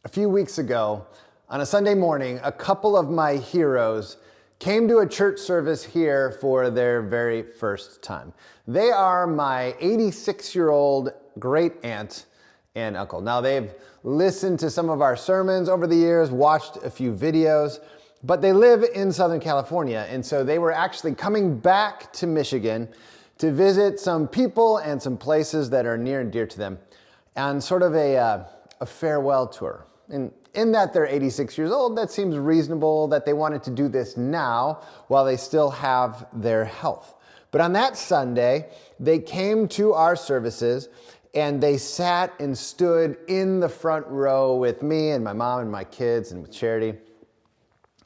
A few weeks ago, on a Sunday morning, a couple of my heroes came to a church service here for their very first time. They are my 86-year-old great aunt and uncle. Now, they've listened to some of our sermons over the years, watched a few videos, but they live in Southern California, and so they were actually coming back to Michigan to visit some people and some places that are near and dear to them on sort of a farewell tour. And in that they're 86 years old, that seems reasonable that they wanted to do this now while they still have their health. But on that Sunday, they came to our services and they sat and stood in the front row with me and my mom and my kids and with Charity.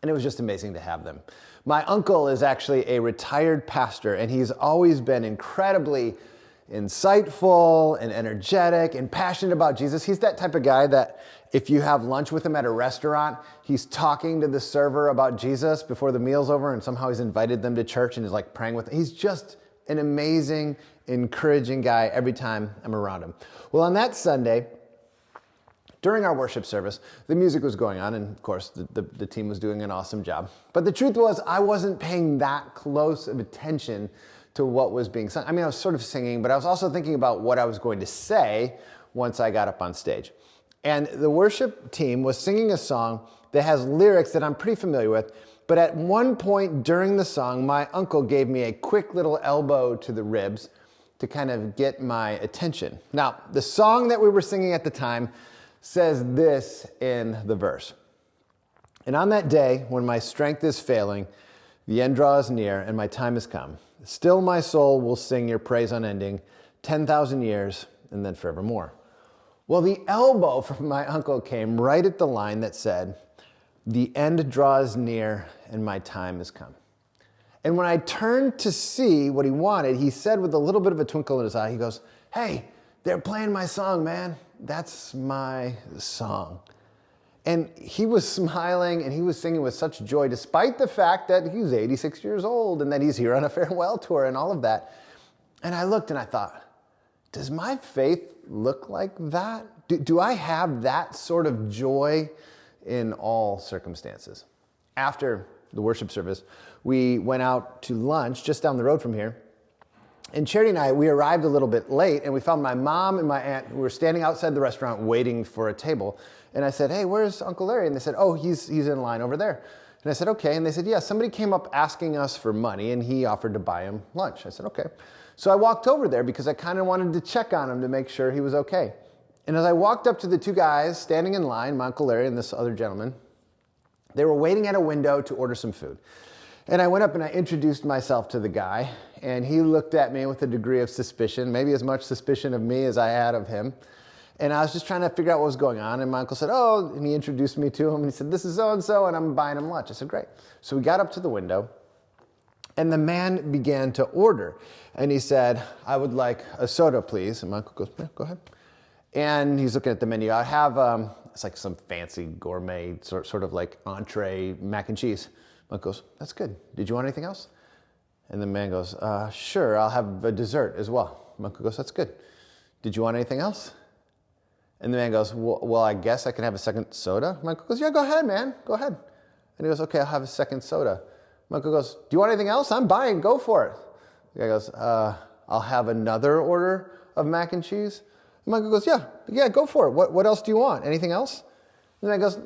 And it was just amazing to have them. My uncle is actually a retired pastor, and he's always been incredibly insightful and energetic and passionate about Jesus. He's that type of guy that if you have lunch with him at a restaurant, he's talking to the server about Jesus before the meal's over, and somehow he's invited them to church and is like praying with them. He's just an amazing, encouraging guy every time I'm around him. Well, on that Sunday, during our worship service, the music was going on, and of course, the team was doing an awesome job. But the truth was, I wasn't paying that close of attention to what was being sung. I mean, I was sort of singing, but I was also thinking about what I was going to say once I got up on stage. And the worship team was singing a song that has lyrics that I'm pretty familiar with, but at one point during the song, my uncle gave me a quick little elbow to the ribs to kind of get my attention. Now, the song that we were singing at the time says this in the verse. And on that day, when my strength is failing, the end draws near and my time has come. Still my soul will sing your praise unending, 10,000 years and then forevermore. Well, the elbow from my uncle came right at the line that said, the end draws near and my time has come. And when I turned to see what he wanted, he said with a little bit of a twinkle in his eye, he goes, hey, they're playing my song, man. That's my song. And he was smiling and he was singing with such joy, despite the fact that he's 86 years old and that he's here on a farewell tour and all of that. And I looked and I thought, does my faith look like that? Do I have that sort of joy in all circumstances? After the worship service, we went out to lunch just down the road from here. And Charity and I, we arrived a little bit late, and we found my mom and my aunt who were standing outside the restaurant waiting for a table. And I said, hey, where's Uncle Larry? And they said, oh, he's in line over there. And I said, okay. And they said, yeah, somebody came up asking us for money, and he offered to buy him lunch. I said, okay. So I walked over there because I kind of wanted to check on him to make sure he was okay. And as I walked up to the two guys standing in line, my Uncle Larry and this other gentleman, they were waiting at a window to order some food. And I went up and I introduced myself to the guy, and he looked at me with a degree of suspicion, maybe as much suspicion of me as I had of him. And I was just trying to figure out what was going on. And my uncle said, oh, and he introduced me to him. And he said, this is so-and-so, and I'm buying him lunch. I said, great. So we got up to the window, and the man began to order. And he said, I would like a soda, please. And my uncle goes, yeah, go ahead. And he's looking at the menu. I have, it's like some fancy gourmet, sort of like entree mac and cheese. My uncle goes, that's good. Did you want anything else? And the man goes, sure, I'll have a dessert as well. My uncle goes, that's good. Did you want anything else? And the man goes, well, I guess I can have a second soda. My uncle goes, yeah, go ahead, man. Go ahead. And he goes, okay, I'll have a second soda. My uncle goes, do you want anything else? I'm buying. Go for it. The guy goes, I'll have another order of mac and cheese. And my uncle goes, yeah, go for it. What else do you want? Anything else? And the guy goes,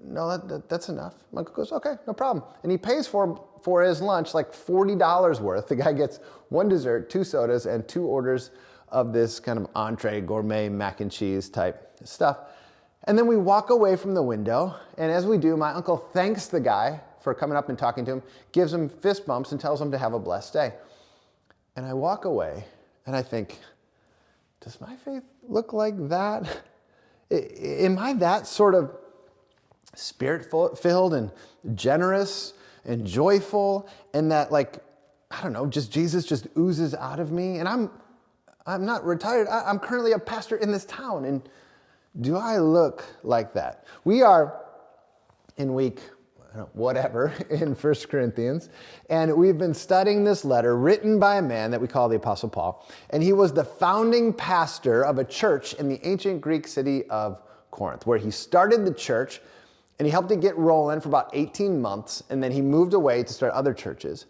no, that's enough. My uncle goes, okay, no problem. And he pays for his lunch like $40 worth. The guy gets one dessert, two sodas, and two orders of this kind of entree, gourmet, mac and cheese type stuff. And then we walk away from the window, and as we do, my uncle thanks the guy for coming up and talking to him, gives him fist bumps, and tells him to have a blessed day. And I walk away, and I think, does my faith look like that? Am I that sort of spirit-filled and generous and joyful, and that, like, I don't know, just Jesus just oozes out of me? And I'm not retired. I'm currently a pastor in this town. And do I look like that? We are in week whatever in 1 Corinthians, and we've been studying this letter written by a man that we call the Apostle Paul. And he was the founding pastor of a church in the ancient Greek city of Corinth, where he started the church and he helped it get rolling for about 18 months, and then he moved away to start other churches.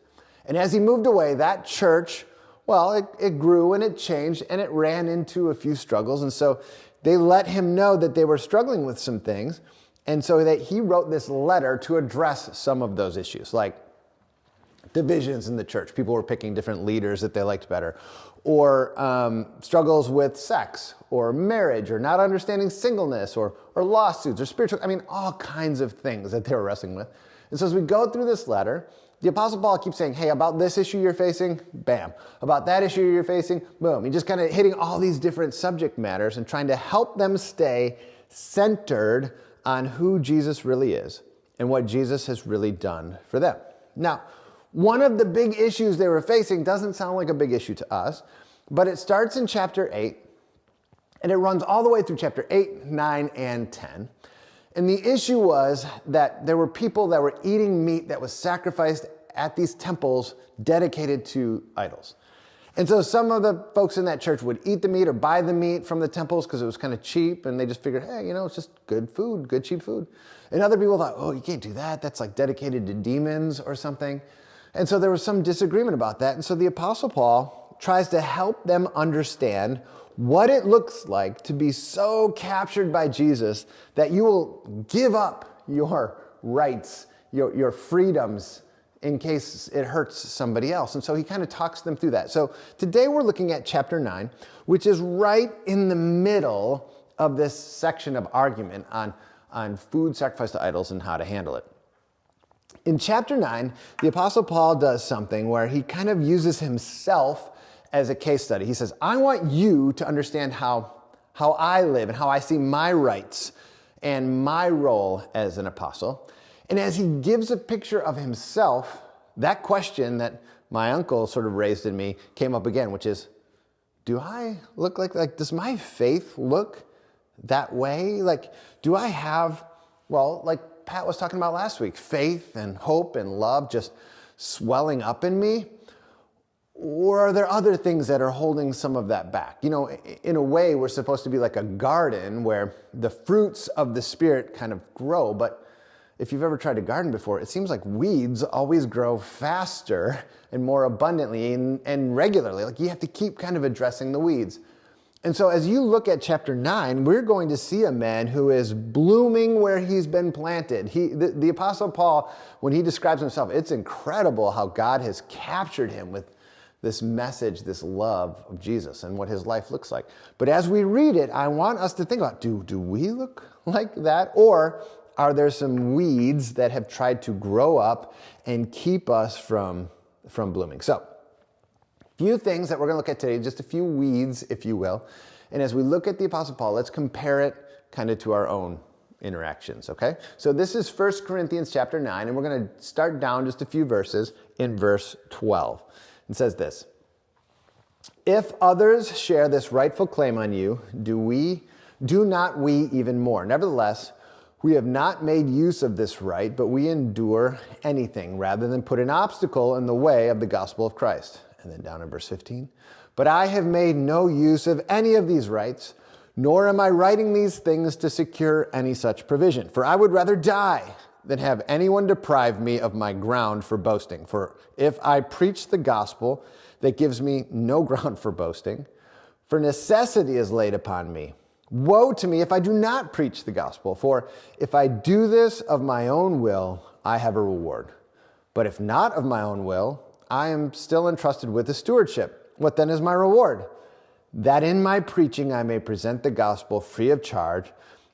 And as he moved away, that church, well, it grew and it changed and it ran into a few struggles. And so they let him know that they were struggling with some things. And so that he wrote this letter to address some of those issues, like divisions in the church. People were picking different leaders that they liked better, or struggles with sex or marriage, or not understanding singleness, or lawsuits or spiritual, all kinds of things that they were wrestling with. And so as we go through this letter, the Apostle Paul keeps saying, hey, about this issue you're facing, bam. About that issue you're facing, boom. He's just kind of hitting all these different subject matters and trying to help them stay centered on who Jesus really is and what Jesus has really done for them. Now, one of the big issues they were facing doesn't sound like a big issue to us, but it starts in chapter 8, and it runs all the way through chapter 8, 9, and 10. And the issue was that there were people that were eating meat that was sacrificed at these temples dedicated to idols. And so some of the folks in that church would eat the meat or buy the meat from the temples because it was kind of cheap, and they just figured, hey, it's just good food, good cheap food. And other people thought, oh, you can't do that. That's like dedicated to demons or something. And so there was some disagreement about that. And so the Apostle Paul tries to help them understand what it looks like to be so captured by Jesus that you will give up your rights, your freedoms, in case it hurts somebody else. And so he kind of talks them through that. So today we're looking at chapter 9, which is right in the middle of this section of argument on food sacrificed to idols and how to handle it. In chapter 9, the Apostle Paul does something where he kind of uses himself as a case study. He says, I want you to understand how I live and how I see my rights and my role as an apostle. And as he gives a picture of himself, that question that my uncle sort of raised in me came up again, which is, do I look like does my faith look that way? Like, do I have, like Pat was talking about last week, faith and hope and love just swelling up in me? Or are there other things that are holding some of that back? In a way, we're supposed to be like a garden where the fruits of the Spirit kind of grow. But if you've ever tried to garden before, it seems like weeds always grow faster and more abundantly and regularly. Like you have to keep kind of addressing the weeds. And so as you look at chapter 9, we're going to see a man who is blooming where he's been planted. The Apostle Paul, when he describes himself, it's incredible how God has captured him with this message, this love of Jesus and what his life looks like. But as we read it, I want us to think about, do we look like that? Or are there some weeds that have tried to grow up and keep us from blooming? So, few things that we're going to look at today, just a few weeds, if you will. And as we look at the Apostle Paul, let's compare it kind of to our own interactions, okay? So this is 1 Corinthians chapter 9, and we're going to start down just a few verses in verse 12. It says this, if others share this rightful claim on you, do not we even more? Nevertheless, we have not made use of this right, but we endure anything rather than put an obstacle in the way of the gospel of Christ. And then down in verse 15, but I have made no use of any of these rights, nor am I writing these things to secure any such provision. For I would rather die than have anyone deprive me of my ground for boasting. For if I preach the gospel, that gives me no ground for boasting, for necessity is laid upon me. Woe to me if I do not preach the gospel, for if I do this of my own will, I have a reward. But if not of my own will, I am still entrusted with the stewardship. What then is my reward? That in my preaching I may present the gospel free of charge,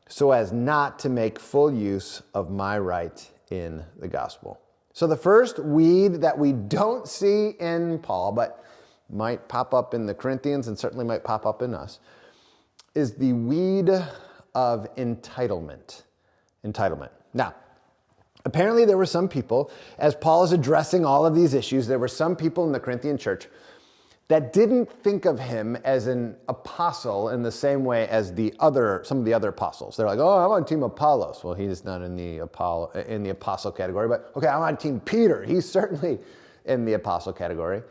so as not to make full use of my right in the gospel. So the first weed that we don't see in Paul, but might pop up in the Corinthians and certainly might pop up in us, is the weed of entitlement. Entitlement. Now, apparently there were some people, as Paul is addressing all of these issues, there were some people in the Corinthian church that didn't think of him as an apostle in the same way as some of the other apostles. They're like, oh, I'm on team Apollos. Well, he's not in the apostle category, but okay, I'm on team Peter. He's certainly in the apostle category.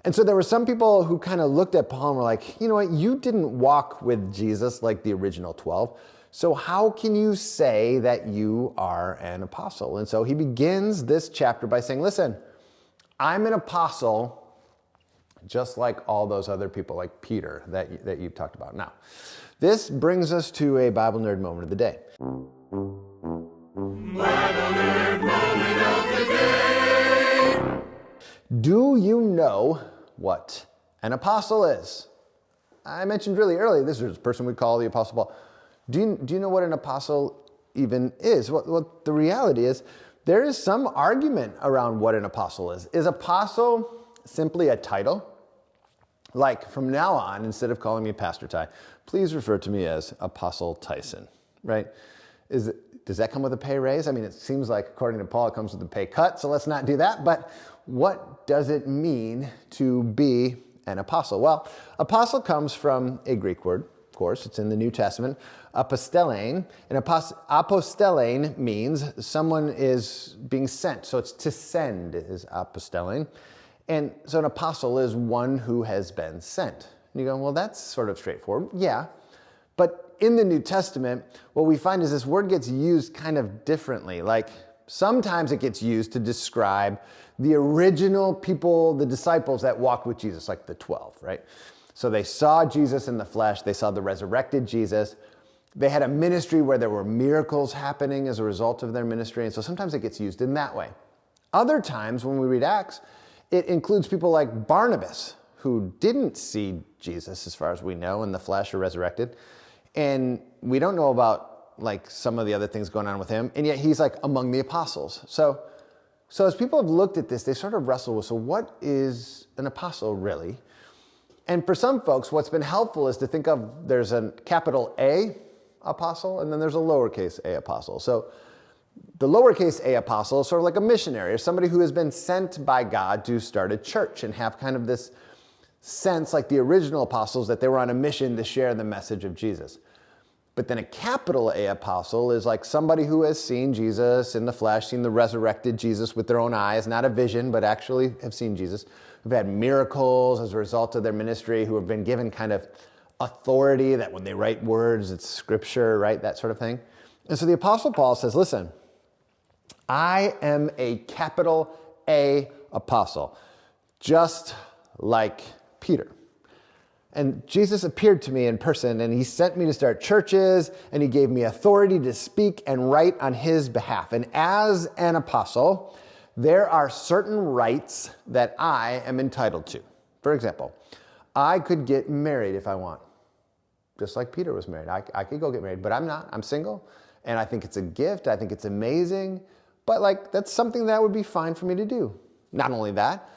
And so there were some people who kind of looked at Paul and were like, you know what, you didn't walk with Jesus like the original 12. So how can you say that you are an apostle? And so he begins this chapter by saying, listen, I'm an apostle just like all those other people, like Peter that you've talked about. Now, this brings us to a Bible nerd moment of the day. Bible nerd moment of the day. Do you know what an apostle is? I mentioned really early, this is a person we call the Apostle Paul. Do you know what an apostle even is? Well, the reality is there is some argument around what an apostle is. Is apostle simply a title? Like from now on, instead of calling me Pastor Ty, please refer to me as Apostle Tyson, right? Does that come with a pay raise? I mean, it seems like according to Paul, it comes with a pay cut, so let's not do that. But what does it mean to be an apostle? Well, apostle comes from a Greek word, of course. It's in the New Testament, apostellein. And apostellein means someone is being sent. So it's to send is apostellein. And so an apostle is one who has been sent. And you go, well, that's sort of straightforward. Yeah. But in the New Testament, what we find is this word gets used kind of differently. Like sometimes it gets used to describe the original people, the disciples that walked with Jesus, like the 12, right? So they saw Jesus in the flesh. They saw the resurrected Jesus. They had a ministry where there were miracles happening as a result of their ministry. And so sometimes it gets used in that way. Other times when we read Acts, it includes people like Barnabas, who didn't see Jesus, as far as we know, in the flesh or resurrected. And we don't know about like some of the other things going on with him. And yet he's like among the apostles. So as people have looked at this, they sort of wrestle with, so what is an apostle really? And for some folks, what's been helpful is to think of there's a capital A apostle, and then there's a lowercase a apostle. So the lowercase a apostle is sort of like a missionary, or somebody who has been sent by God to start a church and have kind of this sense, like the original apostles, that they were on a mission to share the message of Jesus. But then a capital A apostle is like somebody who has seen Jesus in the flesh, seen the resurrected Jesus with their own eyes, not a vision, but actually have seen Jesus, who've had miracles as a result of their ministry, who have been given kind of authority that when they write words, it's scripture, right? That sort of thing. And so the Apostle Paul says, listen, I am a capital A apostle, just like Peter. And Jesus appeared to me in person, and he sent me to start churches, and he gave me authority to speak and write on his behalf. And as an apostle, there are certain rights that I am entitled to. For example, I could get married if I want, just like Peter was married. I could go get married, but I'm not. I'm single, and I think it's a gift. I think it's amazing, but like that's something that would be fine for me to do. Not only that,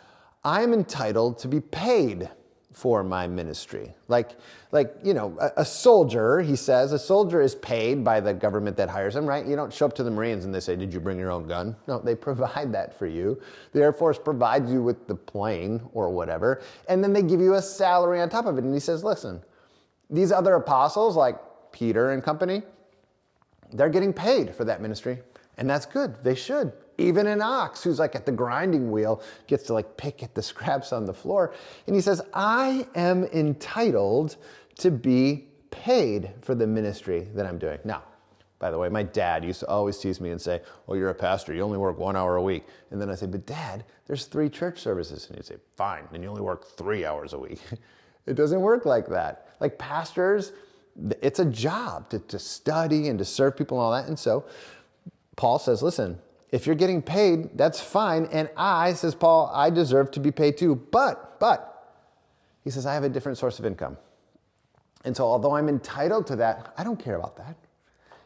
I'm entitled to be paid for my ministry. Like a soldier, he says, a soldier is paid by the government that hires him, right? You don't show up to the Marines and they say, did you bring your own gun? No, they provide that for you. The Air Force provides you with the plane or whatever, and then they give you a salary on top of it. And he says, listen, these other apostles like Peter and company, they're getting paid for that ministry, and that's good. They should. Even an ox who's like at the grinding wheel gets to like pick at the scraps on the floor. And he says, I am entitled to be paid for the ministry that I'm doing. Now, by the way, my dad used to always tease me and say, oh, you're a pastor. You only work 1 hour a week. And then I say, but Dad, there's 3 church services. And he'd say, fine, then you only work 3 hours a week. It doesn't work like that. Like pastors, it's a job to study and to serve people and all that. And so Paul says, listen, if you're getting paid, that's fine. And says Paul, I deserve to be paid too. But, he says, I have a different source of income. And so although I'm entitled to that, I don't care about that.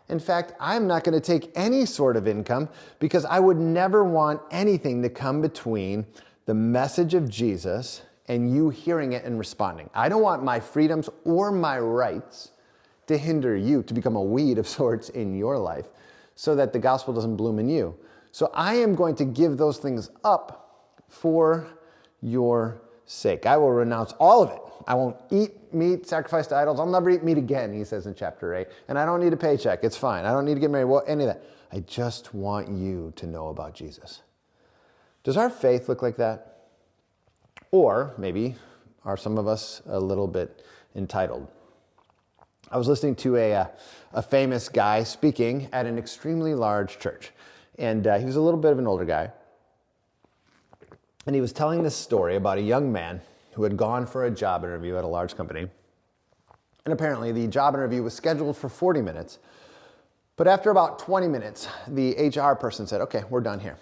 In fact, I'm not going to take any sort of income because I would never want anything to come between the message of Jesus and you hearing it and responding. I don't want my freedoms or my rights to hinder you, to become a weed of sorts in your life so that the gospel doesn't bloom in you. So I am going to give those things up for your sake. I will renounce all of it. I won't eat meat sacrificed to idols. I'll never eat meat again, he says in chapter 8. And I don't need a paycheck. It's fine. I don't need to get married. Well, any of that. I just want you to know about Jesus. Does our faith look like that? Or maybe are some of us a little bit entitled? I was listening to a famous guy speaking at an extremely large church. And he was a little bit of an older guy. And he was telling this story about a young man who had gone for a job interview at a large company. And apparently the job interview was scheduled for 40 minutes. But after about 20 minutes, the HR person said, okay, we're done here.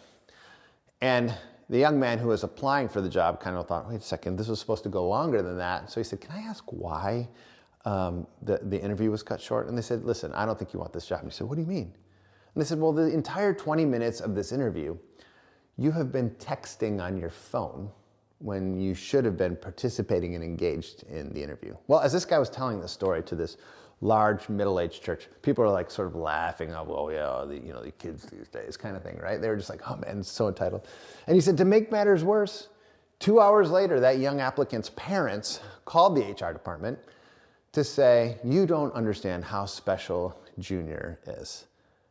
And the young man who was applying for the job kind of thought, wait a second, this was supposed to go longer than that. So he said, can I ask why the interview was cut short? And they said, listen, I don't think you want this job. And he said, what do you mean? And they said, well, the entire 20 minutes of this interview, you have been texting on your phone when you should have been participating and engaged in the interview. Well, as this guy was telling this story to this large middle-aged church, people are like sort of laughing, oh, well, yeah, the kids these days kind of thing, right? They were just like, oh man, it's so entitled. And he said, to make matters worse, 2 hours later, that young applicant's parents called the HR department to say, you don't understand how special Junior is.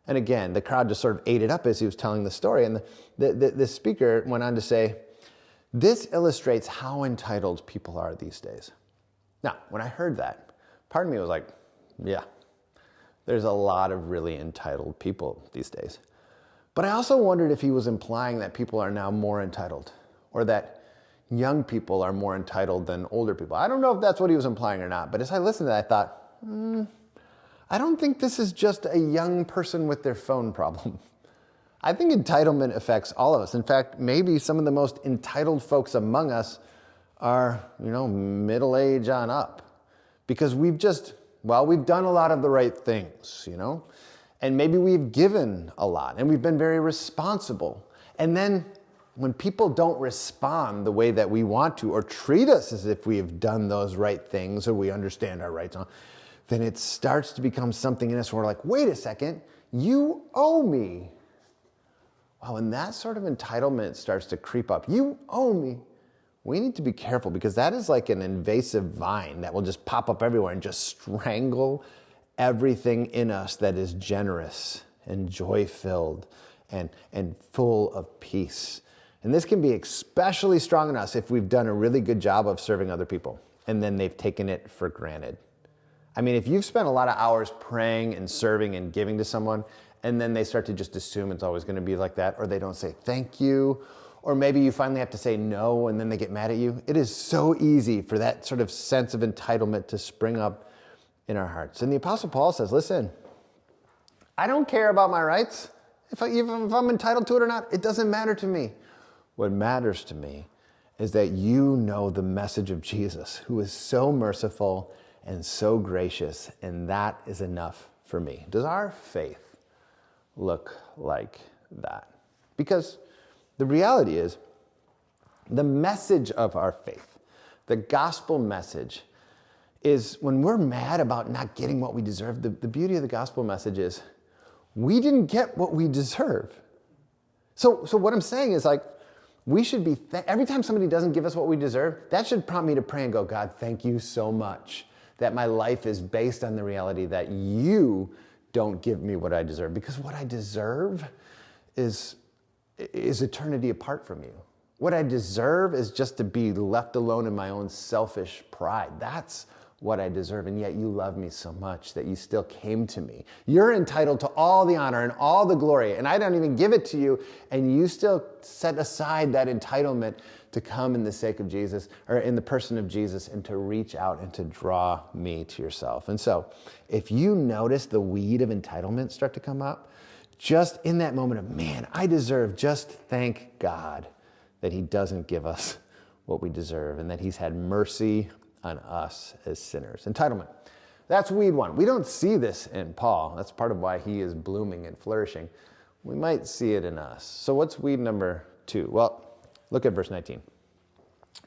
And again, the crowd just sort of ate it up as he was telling the story. And the speaker went on to say, this illustrates how entitled people are these days. Now, when I heard that, part of me was like, yeah, there's a lot of really entitled people these days. But I also wondered if he was implying that people are now more entitled, or that young people are more entitled than older people. I don't know if that's what he was implying or not, but as I listened to that, I thought, I don't think this is just a young person with their phone problem. I think entitlement affects all of us. In fact, maybe some of the most entitled folks among us are, middle age on up. Because we've done a lot of the right things, and maybe we've given a lot and we've been very responsible. And then when people don't respond the way that we want to, or treat us as if we have done those right things or we understand our rights, then it starts to become something in us where we're like, wait a second, you owe me. Wow, when that sort of entitlement starts to creep up, you owe me. We need to be careful, because that is like an invasive vine that will just pop up everywhere and just strangle everything in us that is generous and joy-filled and full of peace. And this can be especially strong in us if we've done a really good job of serving other people and then they've taken it for granted. I mean, if you've spent a lot of hours praying and serving and giving to someone, and then they start to just assume it's always going to be like that, or they don't say thank you, or maybe you finally have to say no and then they get mad at you. It is so easy for that sort of sense of entitlement to spring up in our hearts. And the Apostle Paul says, listen, I don't care about my rights. If I'm entitled to it or not, it doesn't matter to me. What matters to me is that you know the message of Jesus, who is so merciful and so gracious, and that is enough for me. Does our faith look like that? Because the reality is, the message of our faith, the gospel message, is when we're mad about not getting what we deserve, the beauty of the gospel message is we didn't get what we deserve. So what I'm saying is, like, we should be, every time somebody doesn't give us what we deserve, that should prompt me to pray and go, God, thank you so much that my life is based on the reality that you don't give me what I deserve. Because what I deserve is eternity apart from you. What I deserve is just to be left alone in my own selfish pride. That's what I deserve, and yet you love me so much that you still came to me. You're entitled to all the honor and all the glory, and I don't even give it to you, and you still set aside that entitlement to come in the sake of Jesus, or in the person of Jesus, and to reach out and to draw me to yourself. And so, if you notice the weed of entitlement start to come up, just in that moment of, man, I deserve, just thank God that he doesn't give us what we deserve, and that he's had mercy on us as sinners. Entitlement. That's weed one. We don't see this in Paul. That's part of why he is blooming and flourishing. We might see it in us. So what's weed number two? Well, look at verse 19.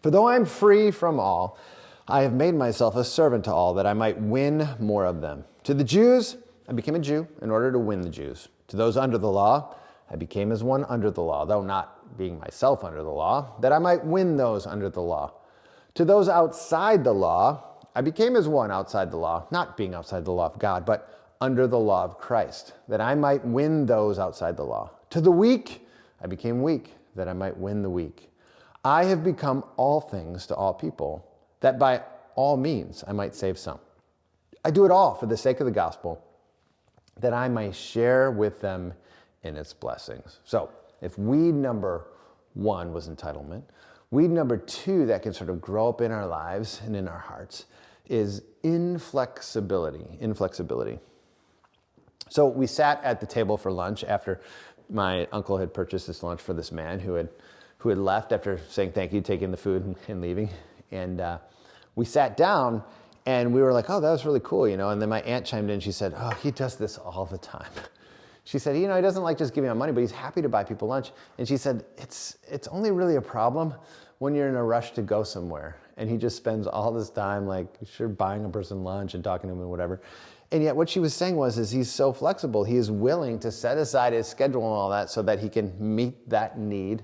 For though I am free from all, I have made myself a servant to all, that I might win more of them. To the Jews, I became a Jew in order to win the Jews. To those under the law, I became as one under the law, though not being myself under the law, that I might win those under the law. To those outside the law, I became as one outside the law, not being outside the law of God, but under the law of Christ, that I might win those outside the law. To the weak, I became weak, that I might win the weak. I have become all things to all people, that by all means I might save some. I do it all for the sake of the gospel, that I may share with them in its blessings. So if weed number 1 was entitlement, weed number 2 that can sort of grow up in our lives and in our hearts is inflexibility. So we sat at the table for lunch after my uncle had purchased this lunch for this man who had left after saying thank you, taking the food and leaving. And we sat down and we were like, oh, that was really cool, And then my aunt chimed in. She said, oh, he does this all the time. She said, he doesn't like just giving out money, but he's happy to buy people lunch. And she said, it's only really a problem when you're in a rush to go somewhere. And he just spends all this time buying a person lunch and talking to him and whatever. And yet what she was saying is he's so flexible. He is willing to set aside his schedule and all that so that he can meet that need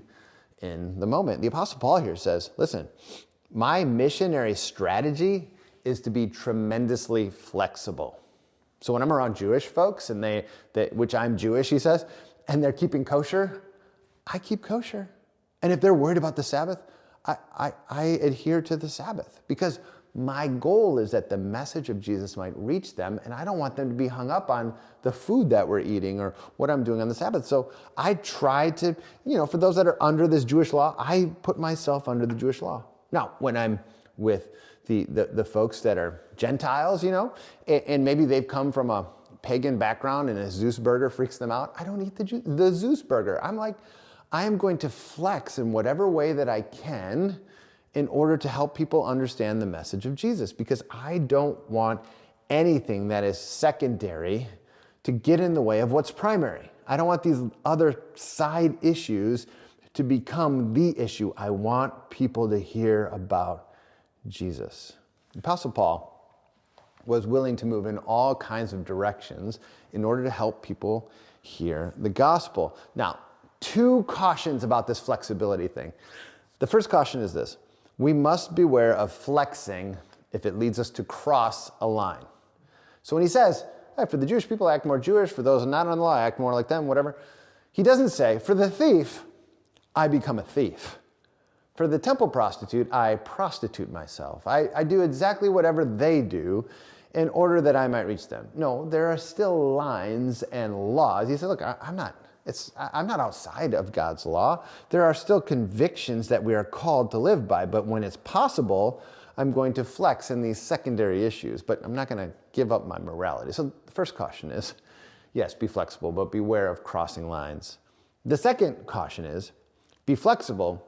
in the moment. The Apostle Paul here says, listen, my missionary strategy is to be tremendously flexible. So when I'm around Jewish folks, and which I'm Jewish, he says, and they're keeping kosher, I keep kosher. And if they're worried about the Sabbath, I adhere to the Sabbath, because my goal is that the message of Jesus might reach them, and I don't want them to be hung up on the food that we're eating or what I'm doing on the Sabbath. So I try to, for those that are under this Jewish law, I put myself under the Jewish law. Now, when I'm with the folks that are Gentiles, and maybe they've come from a pagan background and a Zeus burger freaks them out, I don't eat the Zeus burger. I'm like, I am going to flex in whatever way that I can in order to help people understand the message of Jesus, because I don't want anything that is secondary to get in the way of what's primary. I don't want these other side issues to become the issue. I want people to hear about Jesus. The Apostle Paul was willing to move in all kinds of directions in order to help people hear the gospel. Now, 2 cautions about this flexibility thing. The first caution is this: we must beware of flexing if it leads us to cross a line. So when he says, hey, for the Jewish people, I act more Jewish. For those not on the law, I act more like them, whatever. He doesn't say, for the thief, I become a thief. For the temple prostitute, I prostitute myself. I do exactly whatever they do in order that I might reach them. No, there are still lines and laws. He said, look, I'm not outside of God's law. There are still convictions that we are called to live by, but when it's possible, I'm going to flex in these secondary issues, but I'm not going to give up my morality. So the first caution is, yes, be flexible, but beware of crossing lines. The second caution is, be flexible,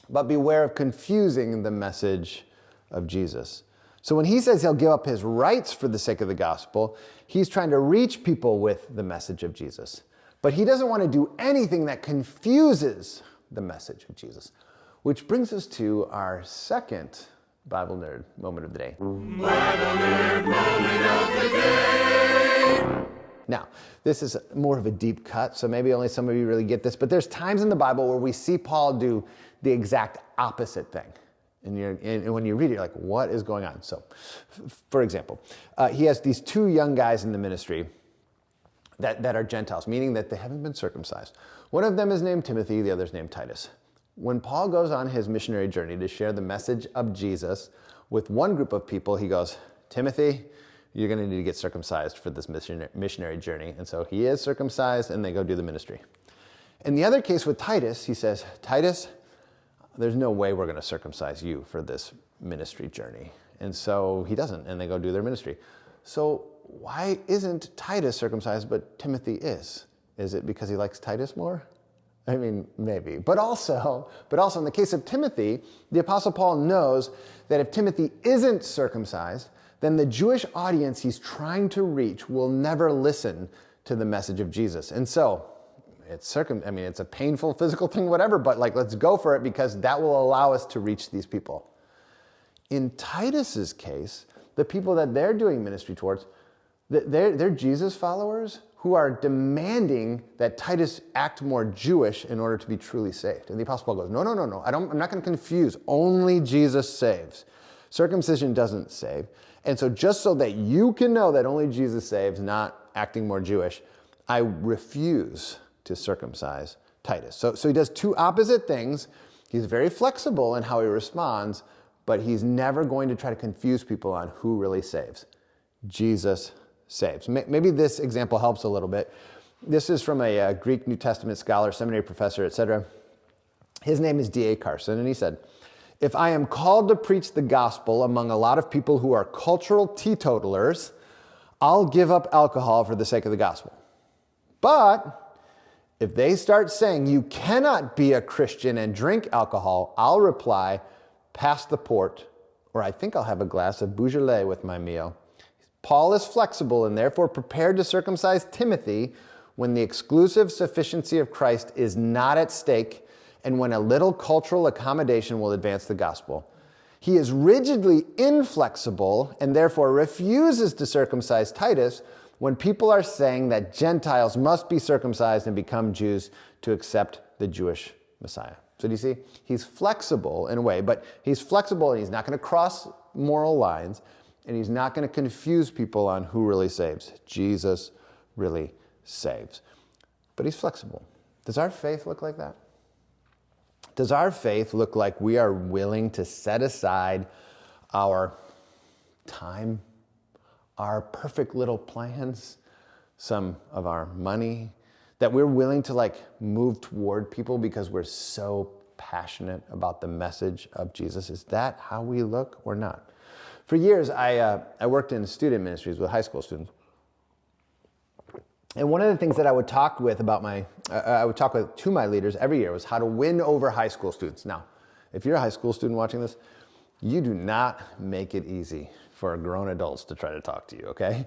but beware of confusing the message of Jesus. So when he says he'll give up his rights for the sake of the gospel, he's trying to reach people with the message of Jesus. But he doesn't want to do anything that confuses the message of Jesus. Which brings us to our second Bible Nerd Moment of the Day. Bible Nerd Moment of the Day! Now, this is more of a deep cut, so maybe only some of you really get this, but there's times in the Bible where we see Paul do the exact opposite thing. And when you read it, you're like, what is going on? So, for example, he has these 2 young guys in the ministry that are Gentiles, meaning that they haven't been circumcised. One of them is named Timothy, the other is named Titus. When Paul goes on his missionary journey to share the message of Jesus with one group of people, he goes, Timothy, you're going to need to get circumcised for this missionary journey. And so he is circumcised, and they go do the ministry. In the other case with Titus, he says, Titus, there's no way we're going to circumcise you for this ministry journey. And so he doesn't, and they go do their ministry. So why isn't Titus circumcised, but Timothy is? Is it because he likes Titus more? I mean, maybe. But also in the case of Timothy, the Apostle Paul knows that if Timothy isn't circumcised, then the Jewish audience he's trying to reach will never listen to the message of Jesus. And so it's a painful physical thing, whatever, but let's go for it because that will allow us to reach these people. In Titus's case, the people that they're doing ministry towards, they're Jesus followers who are demanding that Titus act more Jewish in order to be truly saved. And the Apostle Paul goes, no, I'm not going to confuse. Only Jesus saves. Circumcision doesn't save. And so just so that you can know that only Jesus saves, not acting more Jewish, I refuse to circumcise Titus. So he does 2 opposite things. He's very flexible in how he responds, but he's never going to try to confuse people on who really saves. Jesus saves. Maybe this example helps a little bit. This is from a Greek New Testament scholar, seminary professor, etc. His name is D.A. Carson, and he said, "If I am called to preach the gospel among a lot of people who are cultural teetotalers, I'll give up alcohol for the sake of the gospel. But if they start saying you cannot be a Christian and drink alcohol, I'll reply, pass the port, or I think I'll have a glass of Beaujolais with my meal." Paul is flexible and therefore prepared to circumcise Timothy when the exclusive sufficiency of Christ is not at stake and when a little cultural accommodation will advance the gospel. He is rigidly inflexible and therefore refuses to circumcise Titus when people are saying that Gentiles must be circumcised and become Jews to accept the Jewish Messiah. So do you see? He's flexible in a way, but he's flexible and he's not going to cross moral lines, and he's not going to confuse people on who really saves. Jesus really saves. But he's flexible. Does our faith look like that? Does our faith look like we are willing to set aside our time, our perfect little plans, some of our money, that we're willing to move toward people because we're so passionate about the message of Jesus? Is that how we look or not? For years, I worked in student ministries with high school students. And one of the things that I would talk with to my leaders every year was how to win over high school students. Now, if you're a high school student watching this, you do not make it easy for grown adults to try to talk to you, okay?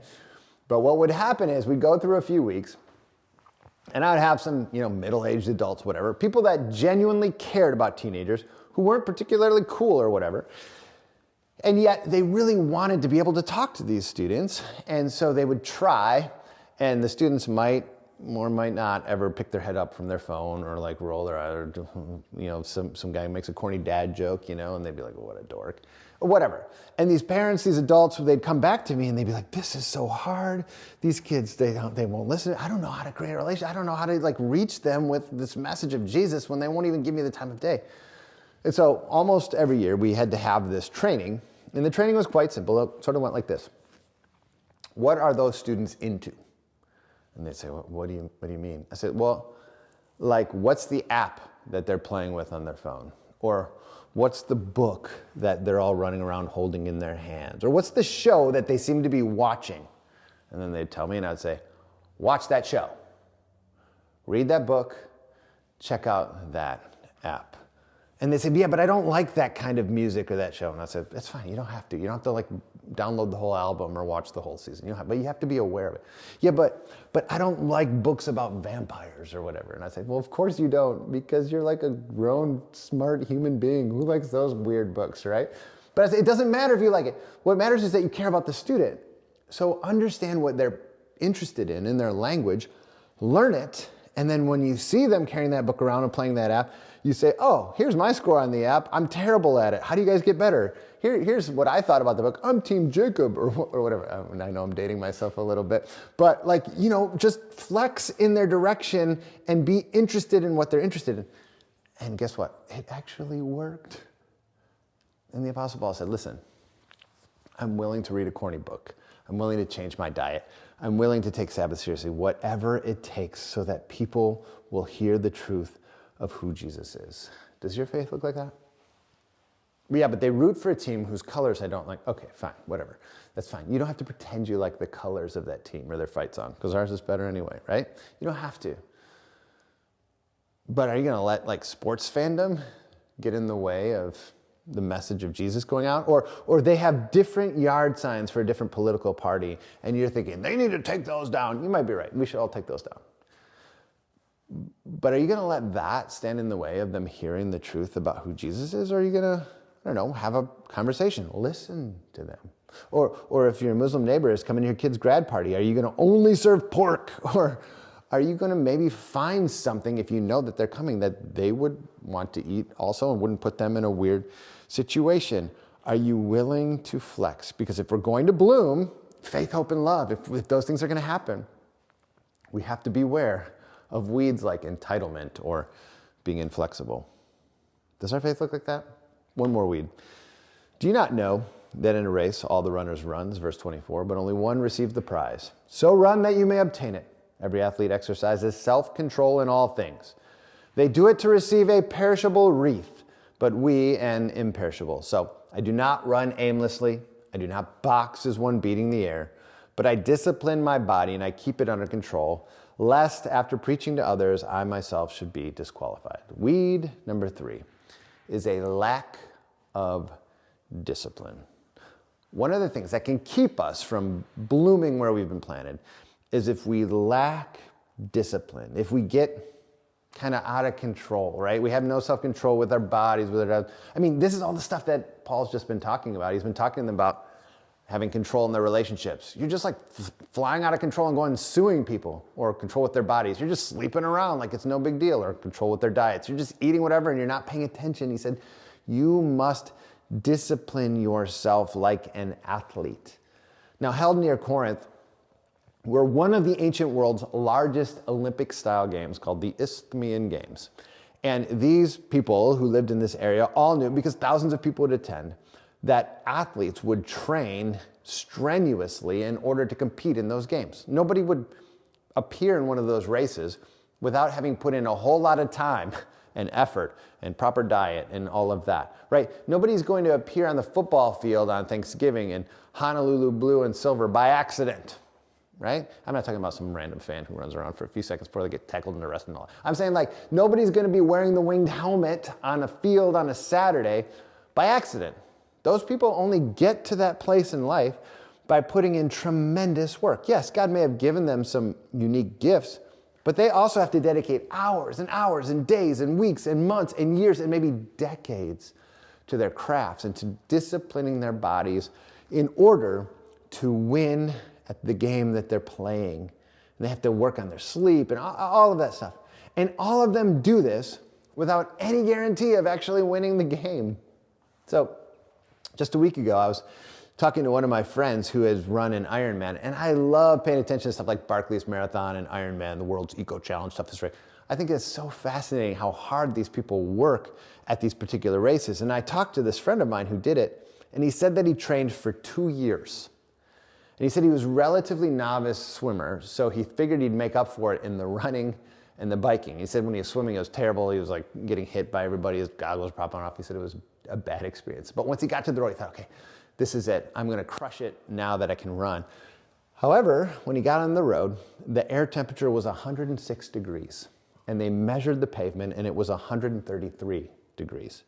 But what would happen is we'd go through a few weeks, and I would have some, middle-aged adults, whatever, people that genuinely cared about teenagers who weren't particularly cool or whatever. And yet they really wanted to be able to talk to these students. And so they would try, and the students might or might not ever pick their head up from their phone or roll their eye, or, some guy makes a corny dad joke, and they'd be like, what a dork, or whatever. And these parents, these adults, they'd come back to me and they'd be like, this is so hard. These kids, they won't listen. I don't know how to create a relationship. I don't know how to reach them with this message of Jesus when they won't even give me the time of day. And so almost every year we had to have this training, and the training was quite simple. It sort of went like this. What are those students into? And they'd say, what do you mean? I said, well, what's the app that they're playing with on their phone? Or what's the book that they're all running around holding in their hands? Or what's the show that they seem to be watching? And then they'd tell me, and I'd say, watch that show. Read that book. Check out that app. And they said, yeah, but I don't like that kind of music or that show. And I said, that's fine. You don't have to. You don't have to download the whole album or watch the whole season. But you have to be aware of it. Yeah, but I don't like books about vampires or whatever. And I said, well, of course you don't, because you're a grown, smart human being. Who likes those weird books, right? But I said, it doesn't matter if you like it. What matters is that you care about the student. So understand what they're interested in their language, learn it, and then when you see them carrying that book around and playing that app, you say, oh, here's my score on the app. I'm terrible at it. How do you guys get better? Here's what I thought about the book. I'm Team Jacob or whatever. I know I'm dating myself a little bit. But just flex in their direction and be interested in what they're interested in. And guess what? It actually worked. And the Apostle Paul said, listen, I'm willing to read a corny book. I'm willing to change my diet. I'm willing to take Sabbath seriously, whatever it takes so that people will hear the truth of who Jesus is. Does your faith look like that? Yeah, but they root for a team whose colors I don't like. Okay, fine, whatever. That's fine. You don't have to pretend you like the colors of that team or their fight song, because ours is better anyway, right? You don't have to. But are you going to let sports fandom get in the way of the message of Jesus going out? Or they have different yard signs for a different political party, and you're thinking, they need to take those down. You might be right. We should all take those down. But are you going to let that stand in the way of them hearing the truth about who Jesus is? Or are you going to, have a conversation, listen to them? Or if your Muslim neighbor is coming to your kid's grad party, are you going to only serve pork? Or are you going to maybe find something, if you know that they're coming, that they would want to eat also and wouldn't put them in a weird situation? Are you willing to flex? Because if we're going to bloom, faith, hope, and love, if those things are going to happen, we have to beware of weeds like entitlement or being inflexible. Does our faith look like that? One more weed. Do you not know that in a race all the runners run, verse 24, but only one receives the prize. So run that you may obtain it. Every athlete exercises self-control in all things. They do it to receive a perishable wreath, but we an imperishable. So I do not run aimlessly. I do not box as one beating the air, but I discipline my body and I keep it under control, lest after preaching to others, I myself should be disqualified. Weed number 3 is a lack of discipline. One of the things that can keep us from blooming where we've been planted is if we lack discipline, if we get kind of out of control, right? We have no self-control with our bodies, this is all the stuff that Paul's just been talking about. He's been talking to them about having control in their relationships. You're just like flying out of control and going and suing people, or control with their bodies. You're just sleeping around like it's no big deal, or control with their diets. You're just eating whatever and you're not paying attention. He said, you must discipline yourself like an athlete. Now, held near Corinth were one of the ancient world's largest Olympic-style games called the Isthmian Games. And these people who lived in this area all knew, because thousands of people would attend, that athletes would train strenuously in order to compete in those games. Nobody would appear in one of those races without having put in a whole lot of time and effort and proper diet and all of that, right? Nobody's going to appear on the football field on Thanksgiving in Honolulu blue and silver by accident, right? I'm not talking about some random fan who runs around for a few seconds before they get tackled and arrested and all. I'm saying like nobody's going to be wearing the winged helmet on a field on a Saturday by accident. Those people only get to that place in life by putting in tremendous work. Yes, God may have given them some unique gifts, but they also have to dedicate hours and hours and days and weeks and months and years and maybe decades to their crafts and to disciplining their bodies in order to win at the game that they're playing. And they have to work on their sleep and all of that stuff. And all of them do this without any guarantee of actually winning the game. So just a week ago, I was talking to one of my friends who has run an Ironman, and I love paying attention to stuff like Barclays Marathon and Ironman, the World's Eco Challenge stuff. Is right. I think it's so fascinating how hard these people work at these particular races. And I talked to this friend of mine who did it, and he said that he trained for 2 years. And he said he was a relatively novice swimmer, so he figured he'd make up for it in the running and the biking. He said when he was swimming, it was terrible. He was like getting hit by everybody. His goggles were popping off. He said it was a bad experience. But once he got to the road, he thought, okay, this is it. I'm going to crush it now that I can run. However, when he got on the road, the air temperature was 106 degrees. And they measured the pavement, and it was 133 degrees.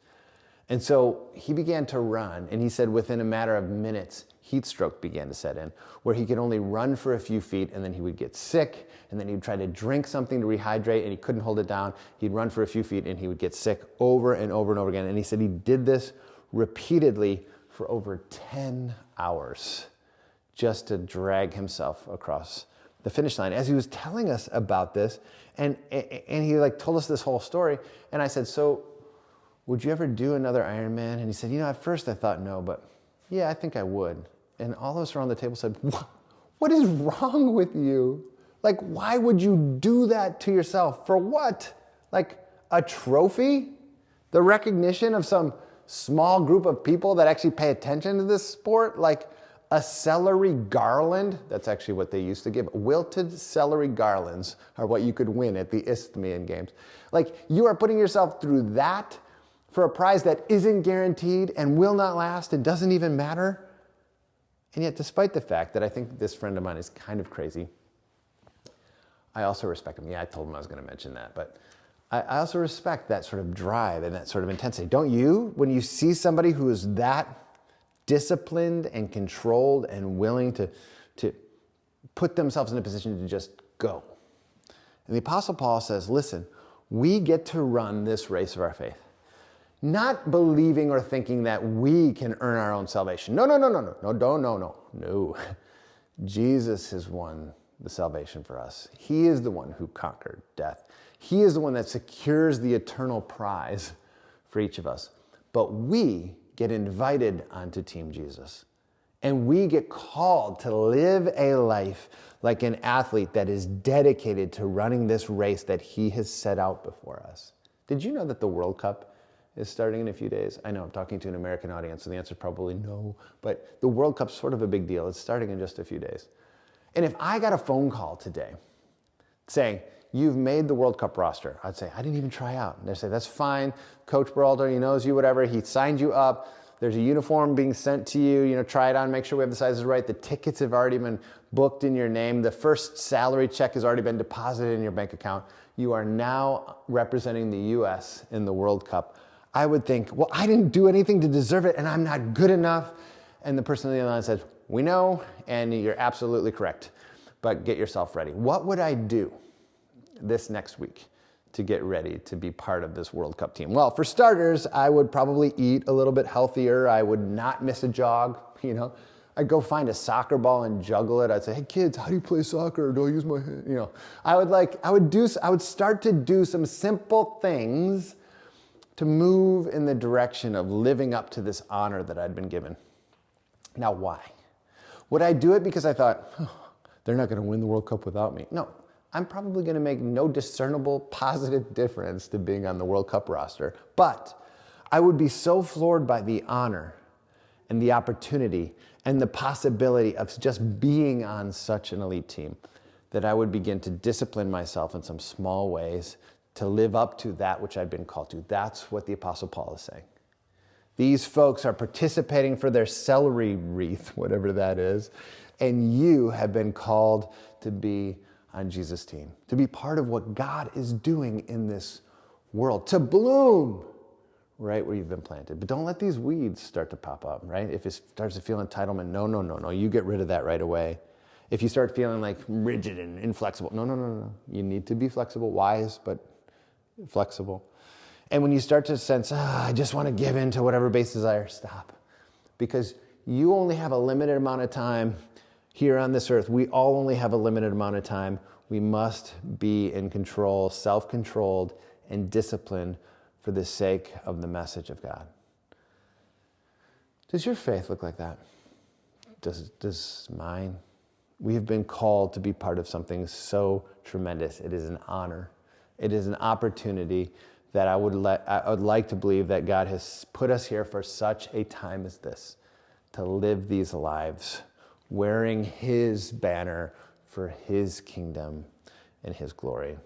And so he began to run, and he said within a matter of minutes, heat stroke began to set in, where he could only run for a few feet, and then he would get sick, and then he would try to drink something to rehydrate, and he couldn't hold it down. He'd run for a few feet, and he would get sick over and over and over again. And he said he did this repeatedly for over 10 hours just to drag himself across the finish line. As he was telling us about this, and he like told us this whole story, and I said, so would you ever do another Ironman? And he said, at first I thought no, but yeah, I think I would. And all of us around the table said, what is wrong with you? Like, why would you do that to yourself? For what? Like a trophy? The recognition of some small group of people that actually pay attention to this sport? Like a celery garland? That's actually what they used to give. Wilted celery garlands are what you could win at the Isthmian Games. Like, you are putting yourself through that for a prize that isn't guaranteed and will not last and doesn't even matter. And yet, despite the fact that I think this friend of mine is kind of crazy, I also respect him. Yeah, I told him I was going to mention that, but I also respect that sort of drive and that sort of intensity. Don't you? When you see somebody who is that disciplined and controlled and willing to put themselves in a position to just go. And the Apostle Paul says, listen, we get to run this race of our faith, not believing or thinking that we can earn our own salvation. No. Jesus has won the salvation for us. He is the one who conquered death. He is the one that secures the eternal prize for each of us. But we get invited onto Team Jesus. And we get called to live a life like an athlete that is dedicated to running this race that he has set out before us. Did you know that the World Cup is starting in a few days? I know I'm talking to an American audience, so the answer is probably no, but the World Cup's sort of a big deal. It's starting in just a few days. And if I got a phone call today saying, you've made the World Cup roster, I'd say, I didn't even try out. And they'd say, that's fine. Coach Beraldo, he knows you, whatever. He signed you up. There's a uniform being sent to you. Try it on, make sure we have the sizes right. The tickets have already been booked in your name. The first salary check has already been deposited in your bank account. You are now representing the U.S. in the World Cup. I would think, well, I didn't do anything to deserve it, and I'm not good enough. And the person on the other line says, we know, and you're absolutely correct, but get yourself ready. What would I do this next week to get ready to be part of this World Cup team? Well, for starters, I would probably eat a little bit healthier. I would not miss a jog, I'd go find a soccer ball and juggle it. I'd say, hey kids, how do you play soccer? Do I use my hand? I would start to do some simple things to move in the direction of living up to this honor that I'd been given. Now, why? Would I do it because I thought, they're not going to win the World Cup without me? No, I'm probably going to make no discernible positive difference to being on the World Cup roster. But I would be so floored by the honor and the opportunity and the possibility of just being on such an elite team that I would begin to discipline myself in some small ways to live up to that which I've been called to. That's what the Apostle Paul is saying. These folks are participating for their celery wreath, whatever that is, and you have been called to be on Jesus' team, to be part of what God is doing in this world, to bloom right where you've been planted. But don't let these weeds start to pop up, right? If it starts to feel entitlement, no, you get rid of that right away. If you start feeling like rigid and inflexible, no. You need to be flexible, wise, but flexible. And when you start to sense, I just want to give in to whatever base desire, stop. Because you only have a limited amount of time here on this earth. We all only have a limited amount of time. We must be in control, self-controlled, and disciplined for the sake of the message of God. Does your faith look like that? Does mine? We have been called to be part of something so tremendous. It is an honor. It is an opportunity that I would like to believe that God has put us here for such a time as this, to live these lives, wearing His banner for His kingdom and His glory.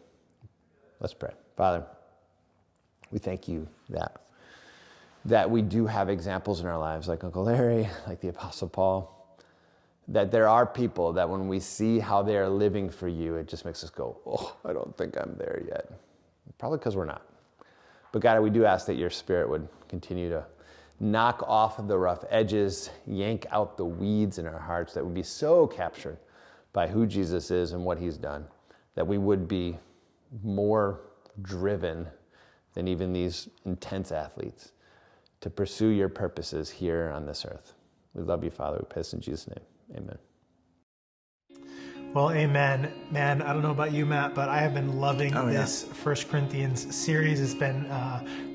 Let's pray. Father, we thank you that we do have examples in our lives like Uncle Larry, like the Apostle Paul, that there are people that when we see how they are living for you, it just makes us go, oh, I don't think I'm there yet. Probably because we're not. But God, we do ask that your Spirit would continue to knock off the rough edges, yank out the weeds in our hearts, that would be so captured by who Jesus is and what He's done, that we would be more driven than even these intense athletes to pursue your purposes here on this earth. We love you, Father. We pray this in Jesus' name. Amen. Well, amen. Man, I don't know about you, Matt, but I have been loving this 1 Corinthians series. It's been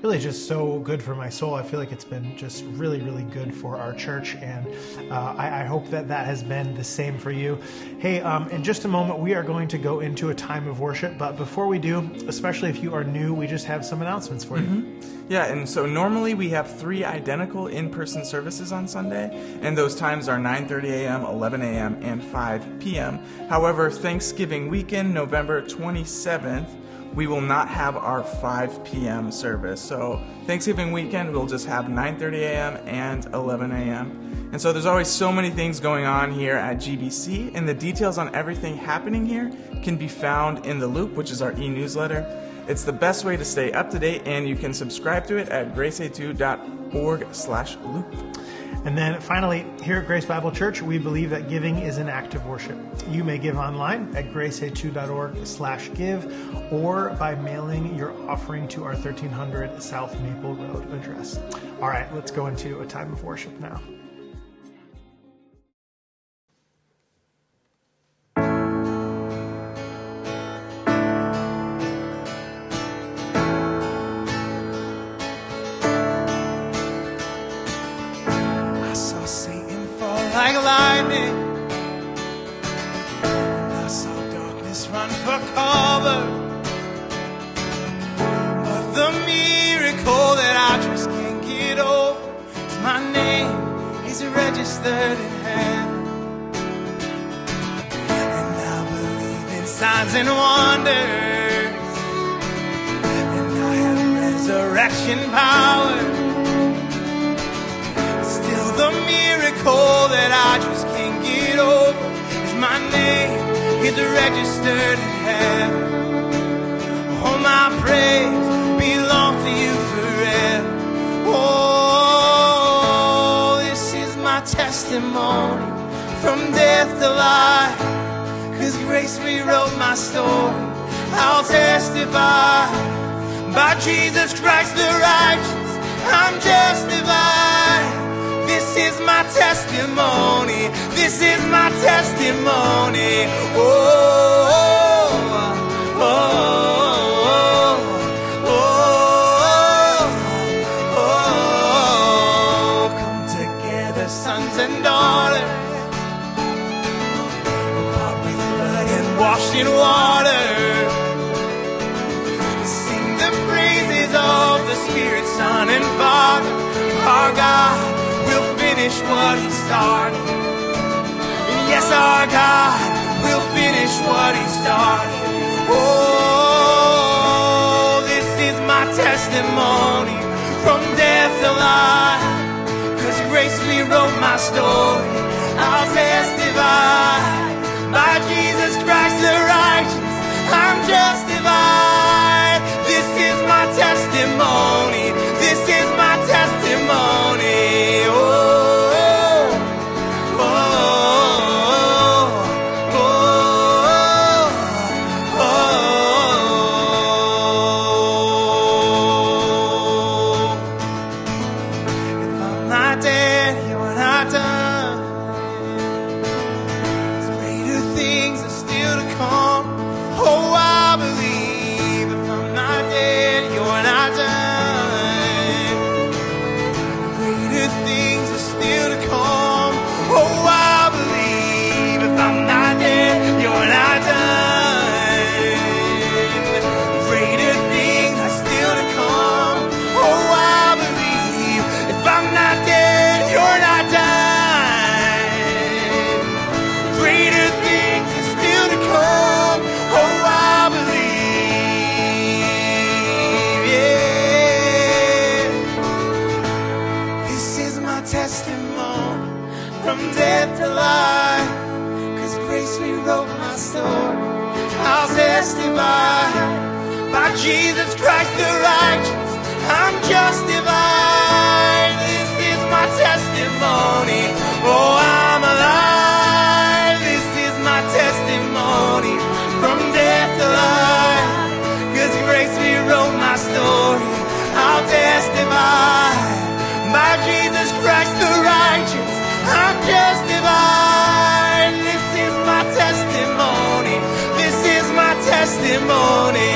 really just so good for my soul. I feel like it's been just really, really good for our church, and I hope that has been the same for you. Hey, in just a moment, we are going to go into a time of worship, but before we do, especially if you are new, we just have some announcements for you. Yeah, and so normally we have 3 identical in-person services on Sunday, and those times are 9:30 a.m., 11 a.m., and 5 p.m. However, Thanksgiving weekend, November 27th, we will not have our 5 p.m. service. So Thanksgiving weekend, we'll just have 9:30 a.m. and 11 a.m. And so there's always so many things going on here at GBC, and the details on everything happening here can be found in The Loop, which is our e-newsletter. It's the best way to stay up to date, and you can subscribe to it at grace82.org/loop. And then finally, here at Grace Bible Church, we believe that giving is an act of worship. You may give online at grace82.org/give or by mailing your offering to our 1300 South Maple Road address. All right, let's go into a time of worship now. Like lightning, and I saw darkness run for cover, but the miracle that I registered in heaven. And I believe in signs and wonders. And I have resurrection power. Still the miracle that I just can't get over is my name is registered in heaven. All my praise belongs to you forever. Oh, this is my testimony from death to life. 'Cause grace rewrote my story. I'll testify by Jesus Christ the righteous. I'm justified. This is my testimony. This is my testimony. Oh, oh, oh, oh, oh. Come together, sons and daughters, bought with blood and washed in water. Sing the praises of the Spirit, Son, and Father. Our God will finish what He started. Yes, our God will finish what He started. Oh, this is my testimony from death to life. 'Cause grace rewrote my story. I'll testify by Jesus Christ the righteous. I'm justified. This is my testimony. This is my testimony. Oh, oh, oh, oh, oh. If I'm not dead, you're not done. Greater things are still to come. Oh, I believe. If I'm not dead, you're not done. Greater things are still to come. Oh, I believe. If I'm not dead, you're not done. Greater things are still to come. Oh, I believe. If I'm not dead, you're not done. Greater things are still to come. Oh, I believe. Yeah. This is my testimony from death to life. 'Cause grace rewrote my story. I'll testify by Jesus Christ the righteous. I'm justified. This is my testimony. Oh, I'm alive. This is my testimony from death to life. 'Cause grace rewrote my story. I'll testify by Jesus Christ the righteous. I'm justified. This is my testimony. This is my testimony.